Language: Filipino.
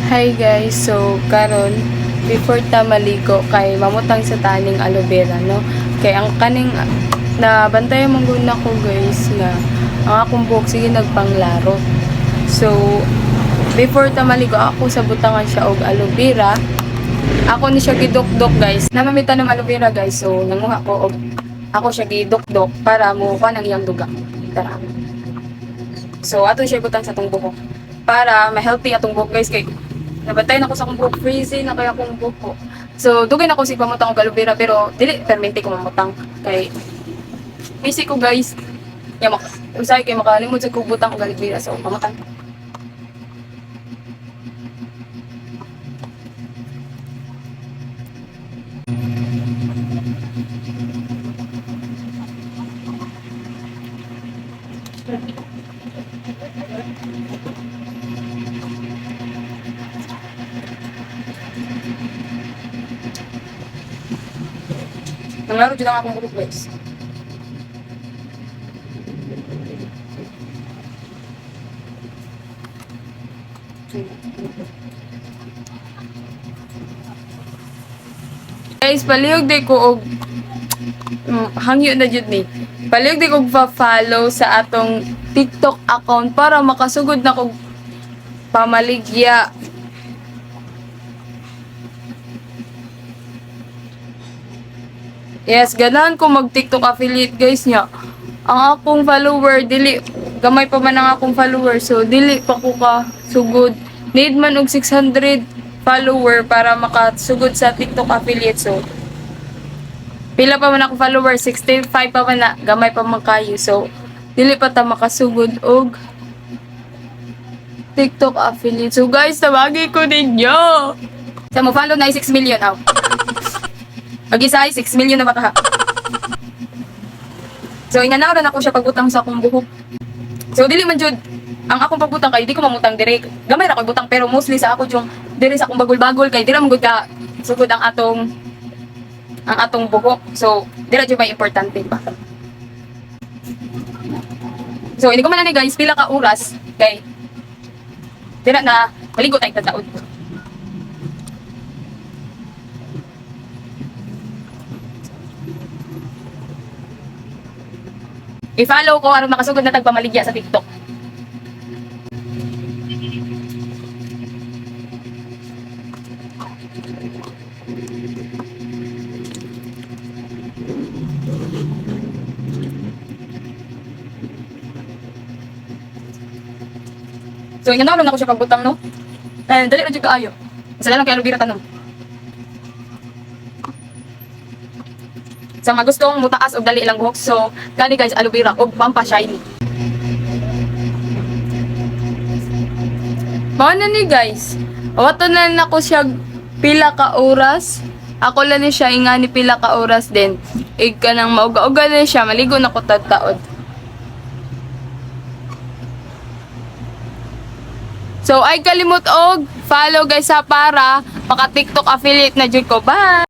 Hi guys, so karon before ta maligo kay mamutang sa taning aloe vera no. Kay ang kaning na bantayan mong guna ko guys nga ang akong buhok sige nagpanglaro. So before ta maligo ako sa butangan siya og aloe vera. Ako ni siya gidukdok guys. Namamita ng aloe vera guys. So nanguha ko og ako siya gidukdok para mo kanang iyang duga. Tara. So ato siya butang sa tong buhok para ma-healthy atong buhok guys kay nabatay na ko sa akong buhok, freezing na kaya akong buhok ko. So, dugay na ko si pamutang og aloe vera pero dili permente ko mamutang kay busy ko guys. Ya usay kay makalimod sa kubutang og aloe vera so pamutang. Nanglaro dyan ang akong buhok guys. Guys, palihog di ko og hangyo na jud ni. Palihog di ko pa-follow sa atong TikTok account para makasugod na kog pamaligya. Yes, ganahan ko mag-TikTok affiliate guys niya. Ang akong follower, dili, gamay pa man ang akong follower. So, dili pa ko ka sugod. Need man og 600 follower para makasugod sa TikTok affiliate. So, pila pa man ako follower, 65 pa man na, gamay pa man kayo. So, dili pa ta makasugod og TikTok affiliate. So, guys, tawagi ko ninyo. Sa mo follow na 6 million, aw. Pag-isa ay 6 million na ba ka? So, inganaw na ako siya pagbutang sa akong buhok. So, dili man jud ang akong pagbutang kay di ko mamutang dire. Gamay ra ko butang pero mostly sa ako yung dire sa akong bagol-bagol kay dira man gud ka sugod ang atong buhok. So, dira jud may importante pa. So, ini ko man ni guys pila ka oras kay dira na maligo tay tadaod. I-follow ko aron makasugod na tagpamaligya sa TikTok. So, inganaw lang ako siya pagbutang, no? Dali na dyan kaayo. Masala lang kay aloe vera tanong. Sa mga gustong mutaas og dali ilang buhok, so gani guys aloe vera og pampa-shiny. Mao na ni guys. Wato na nako siya pila ka oras. Ako lang ni siya ingani pila ka oras din. Ig kanang mauga-uga na siya, maligo na ko tadtaod. So ay kalimot og follow guys sa para maka TikTok affiliate na jud ko. Bye.